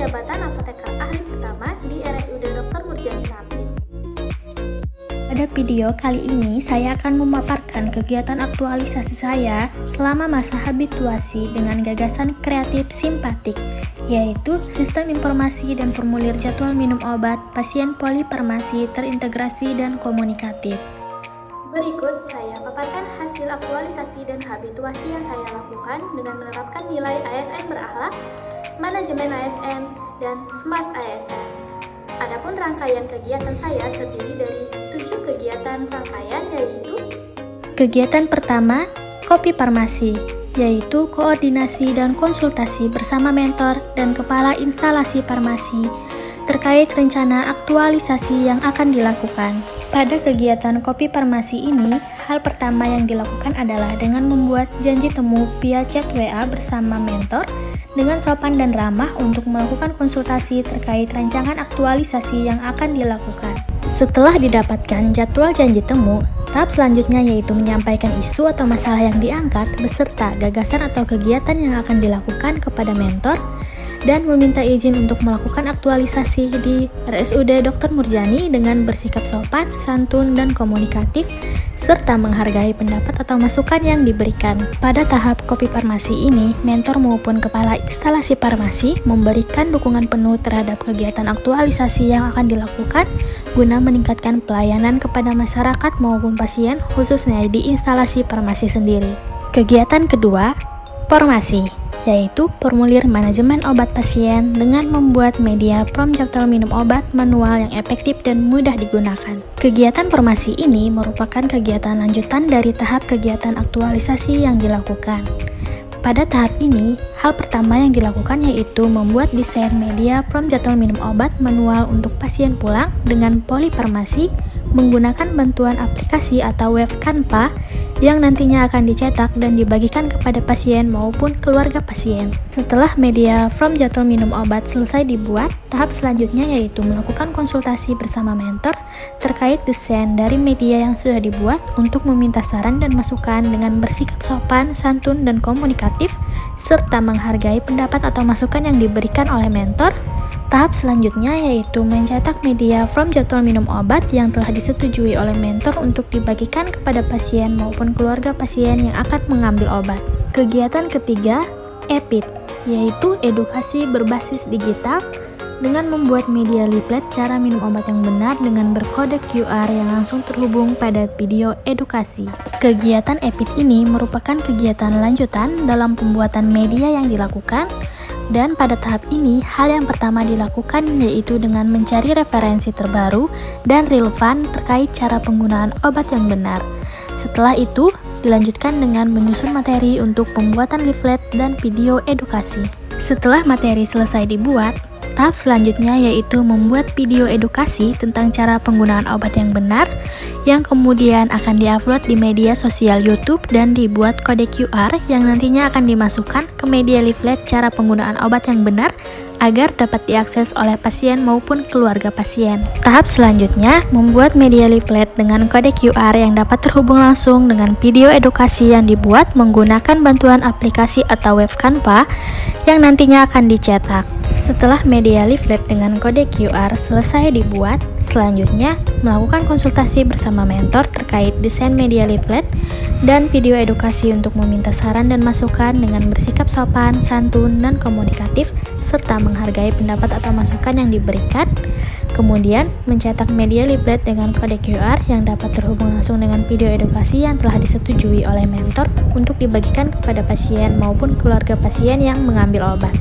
jabatan apoteker ahli pertama di RSUD Dr. Murjani Rapid. Pada video kali ini, saya akan memaparkan kegiatan aktualisasi saya selama masa habituasi dengan gagasan kreatif simpatik, yaitu Sistem Informasi dan Formulir Jadwal Minum Obat Pasien Polifarmasi Terintegrasi dan Komunikatif. Berikut saya paparkan hasil aktualisasi dan habituasi yang saya lakukan dengan menerapkan nilai ASN berakhlak, manajemen ASN, dan smart ASN. Adapun rangkaian kegiatan saya terdiri dari 7 kegiatan rangkaian, yaitu kegiatan pertama, Kopi Farmasi, yaitu koordinasi dan konsultasi bersama mentor dan kepala instalasi farmasi terkait rencana aktualisasi yang akan dilakukan. Pada kegiatan Kopi Farmasi ini, hal pertama yang dilakukan adalah dengan membuat janji temu via chat WA bersama mentor dengan sopan dan ramah untuk melakukan konsultasi terkait rancangan aktualisasi yang akan dilakukan. Setelah didapatkan jadwal janji temu, tahap selanjutnya yaitu menyampaikan isu atau masalah yang diangkat beserta gagasan atau kegiatan yang akan dilakukan kepada mentor dan meminta izin untuk melakukan aktualisasi di RSUD Dr. Murjani dengan bersikap sopan, santun, dan komunikatif, serta menghargai pendapat atau masukan yang diberikan. Pada tahap Kopi Farmasi ini, mentor maupun kepala instalasi farmasi memberikan dukungan penuh terhadap kegiatan aktualisasi yang akan dilakukan guna meningkatkan pelayanan kepada masyarakat maupun pasien, khususnya di instalasi farmasi sendiri. Kegiatan kedua, formasi, yaitu formulir manajemen obat pasien dengan membuat media form jadwal minum obat manual yang efektif dan mudah digunakan. Kegiatan formasi ini merupakan kegiatan lanjutan dari tahap kegiatan aktualisasi yang dilakukan. Pada tahap ini, hal pertama yang dilakukan yaitu membuat desain media form jadwal minum obat manual untuk pasien pulang dengan polifarmasi menggunakan bantuan aplikasi atau web Canva yang nantinya akan dicetak dan dibagikan kepada pasien maupun keluarga pasien. Setelah media form jadwal minum obat selesai dibuat, tahap selanjutnya yaitu melakukan konsultasi bersama mentor terkait desain dari media yang sudah dibuat untuk meminta saran dan masukan dengan bersikap sopan, santun, dan komunikatif, serta menghargai pendapat atau masukan yang diberikan oleh mentor. Tahap selanjutnya yaitu mencetak media form jadwal minum obat yang telah disetujui oleh mentor untuk dibagikan kepada pasien maupun keluarga pasien yang akan mengambil obat. Kegiatan ketiga, EPID, yaitu edukasi berbasis digital dengan membuat media leaflet cara minum obat yang benar dengan berkode QR yang langsung terhubung pada video edukasi. Kegiatan EPID ini merupakan kegiatan lanjutan dalam pembuatan media yang dilakukan. Dan pada tahap ini, hal yang pertama dilakukan yaitu dengan mencari referensi terbaru dan relevan terkait cara penggunaan obat yang benar. Setelah itu, dilanjutkan dengan menyusun materi untuk pembuatan leaflet dan video edukasi. Setelah materi selesai dibuat, tahap selanjutnya yaitu membuat video edukasi tentang cara penggunaan obat yang benar, yang kemudian akan diupload di media sosial YouTube dan dibuat kode QR yang nantinya akan dimasukkan ke media leaflet cara penggunaan obat yang benar agar dapat diakses oleh pasien maupun keluarga pasien. Tahap selanjutnya, membuat media leaflet dengan kode QR yang dapat terhubung langsung dengan video edukasi yang dibuat menggunakan bantuan aplikasi atau web Canva yang nantinya akan dicetak. Setelah media leaflet dengan kode QR selesai dibuat, selanjutnya melakukan konsultasi bersama mentor terkait desain media leaflet dan video edukasi untuk meminta saran dan masukan dengan bersikap sopan, santun, dan komunikatif, serta menghargai pendapat atau masukan yang diberikan. Kemudian, mencetak media leaflet dengan kode QR yang dapat terhubung langsung dengan video edukasi yang telah disetujui oleh mentor untuk dibagikan kepada pasien maupun keluarga pasien yang mengambil obat.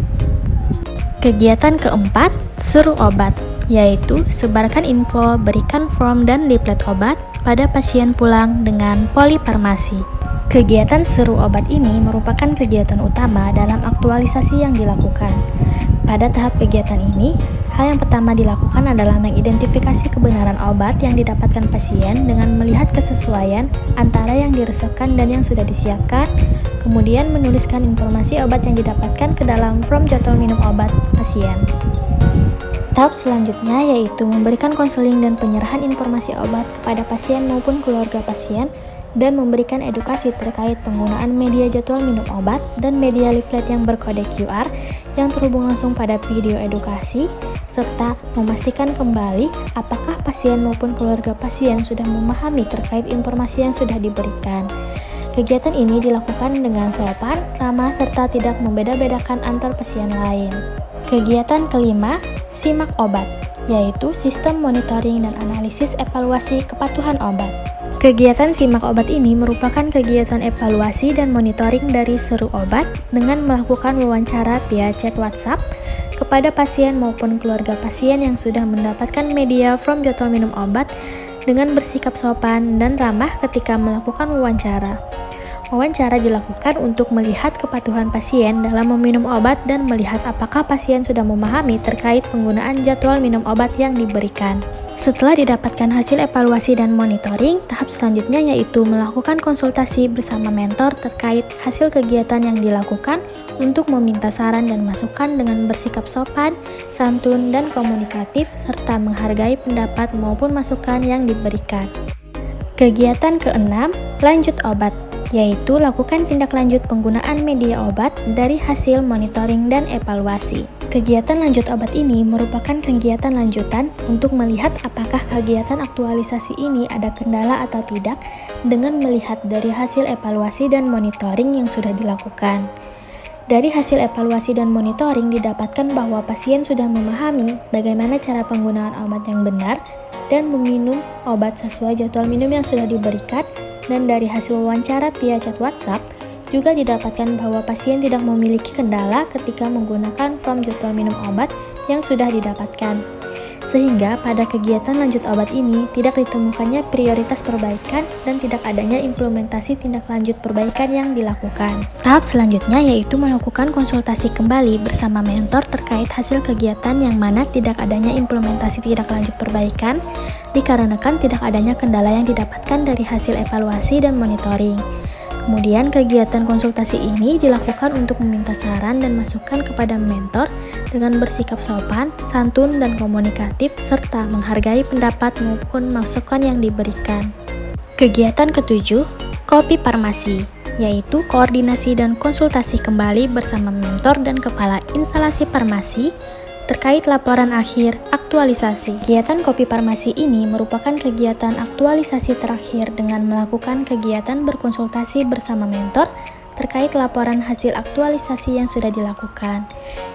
Kegiatan keempat, seru obat, yaitu sebarkan info, berikan form dan leaflet obat pada pasien pulang dengan polifarmasi. Kegiatan seru obat ini merupakan kegiatan utama dalam aktualisasi yang dilakukan. Pada tahap kegiatan ini, hal yang pertama dilakukan adalah mengidentifikasi kebenaran obat yang didapatkan pasien dengan melihat kesesuaian antara yang diresepkan dan yang sudah disiapkan, kemudian menuliskan informasi obat yang didapatkan ke dalam form jadwal minum obat pasien. Tahap selanjutnya yaitu memberikan konseling dan penyerahan informasi obat kepada pasien maupun keluarga pasien dan memberikan edukasi terkait penggunaan media jadwal minum obat dan media leaflet yang berkode QR yang terhubung langsung pada video edukasi, serta memastikan kembali apakah pasien maupun keluarga pasien sudah memahami terkait informasi yang sudah diberikan. Kegiatan ini dilakukan dengan sopan, ramah, serta tidak membeda-bedakan antar pasien lain. Kegiatan kelima, simak obat, yaitu sistem monitoring dan analisis evaluasi kepatuhan obat. Kegiatan simak obat ini merupakan kegiatan evaluasi dan monitoring dari seluruh obat dengan melakukan wawancara via chat WhatsApp kepada pasien maupun keluarga pasien yang sudah mendapatkan media from jadwal minum obat dengan bersikap sopan dan ramah ketika melakukan wawancara. Wawancara dilakukan untuk melihat kepatuhan pasien dalam meminum obat dan melihat apakah pasien sudah memahami terkait penggunaan jadwal minum obat yang diberikan. Setelah didapatkan hasil evaluasi dan monitoring, tahap selanjutnya yaitu melakukan konsultasi bersama mentor terkait hasil kegiatan yang dilakukan untuk meminta saran dan masukan dengan bersikap sopan, santun, dan komunikatif, serta menghargai pendapat maupun masukan yang diberikan. Kegiatan keenam, lanjut obat, yaitu lakukan tindak lanjut penggunaan media obat dari hasil monitoring dan evaluasi. Kegiatan lanjut obat ini merupakan kegiatan lanjutan untuk melihat apakah kegiatan aktualisasi ini ada kendala atau tidak dengan melihat dari hasil evaluasi dan monitoring yang sudah dilakukan. Dari hasil evaluasi dan monitoring didapatkan bahwa pasien sudah memahami bagaimana cara penggunaan obat yang benar dan meminum obat sesuai jadwal minum yang sudah diberikan, dan dari hasil wawancara via chat WhatsApp juga didapatkan bahwa pasien tidak memiliki kendala ketika menggunakan form jadwal minum obat yang sudah didapatkan. Sehingga pada kegiatan lanjut obat ini tidak ditemukannya prioritas perbaikan dan tidak adanya implementasi tindak lanjut perbaikan yang dilakukan. Tahap selanjutnya yaitu melakukan konsultasi kembali bersama mentor terkait hasil kegiatan yang mana tidak adanya implementasi tindak lanjut perbaikan dikarenakan tidak adanya kendala yang didapatkan dari hasil evaluasi dan monitoring. Kemudian kegiatan konsultasi ini dilakukan untuk meminta saran dan masukan kepada mentor dengan bersikap sopan, santun, dan komunikatif, serta menghargai pendapat maupun masukan yang diberikan. Kegiatan ketujuh, kopi farmasi, yaitu koordinasi dan konsultasi kembali bersama mentor dan kepala instalasi farmasi terkait laporan akhir aktualisasi. Kegiatan kopi farmasi ini merupakan kegiatan aktualisasi terakhir dengan melakukan kegiatan berkonsultasi bersama mentor terkait laporan hasil aktualisasi yang sudah dilakukan.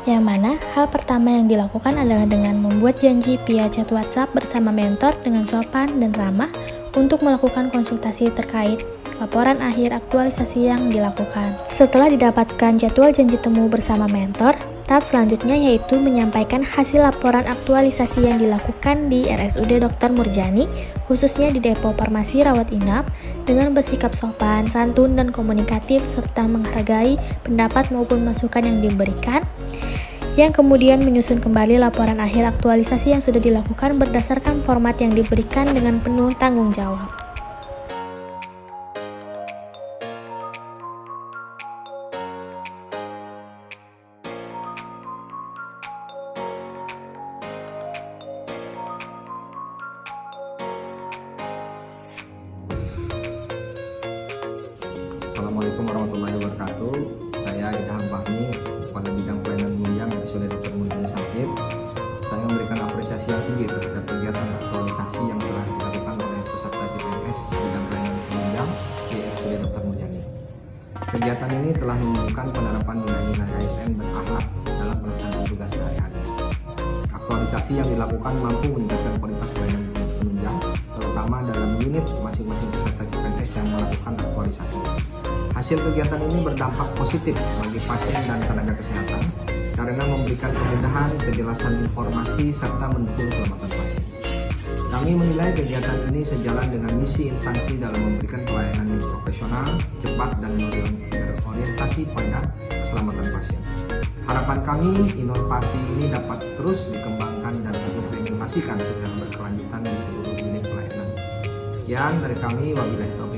Yang mana hal pertama yang dilakukan adalah dengan membuat janji via chat WhatsApp bersama mentor dengan sopan dan ramah untuk melakukan konsultasi terkait laporan akhir aktualisasi yang dilakukan. Setelah didapatkan jadwal janji temu bersama mentor, tahap selanjutnya yaitu menyampaikan hasil laporan aktualisasi yang dilakukan di RSUD Dr. Murjani, khususnya di Depo Farmasi Rawat Inap, dengan bersikap sopan, santun, dan komunikatif, serta menghargai pendapat maupun masukan yang diberikan, yang kemudian menyusun kembali laporan akhir aktualisasi yang sudah dilakukan berdasarkan format yang diberikan dengan penuh tanggung jawab. Assalamualaikum warahmatullahi wabarakatuh. Saya Ilham Fahmi, Kepala Bidang Pelayanan Penunjang RSUD Dr. Murjani Sampit. Saya memberikan apresiasi yang tinggi terhadap kegiatan aktualisasi yang telah dilakukan oleh peserta CPNS Bidang Pelayanan Penunjang di RSUD Dr. Murjani. Kegiatan ini telah menunjukkan penerapan nilai-nilai ASN berakhlak dalam pelaksanaan tugas sehari-hari. Aktualisasi yang dilakukan mampu meningkatkan kualitas pelayanan penunjang, terutama dalam unit masing-masing peserta CPNS yang melakukan aktualisasi. Hasil kegiatan ini berdampak positif bagi pasien dan tenaga kesehatan karena memberikan kemudahan, kejelasan informasi, serta mendukung keselamatan pasien. Kami menilai kegiatan ini sejalan dengan misi instansi dalam memberikan pelayanan yang profesional, cepat, dan berorientasi pada keselamatan pasien. Harapan kami, inovasi ini dapat terus dikembangkan dan diimplementasikan secara berkelanjutan di seluruh unit pelayanan. Sekian dari kami, wabillahi taufiq.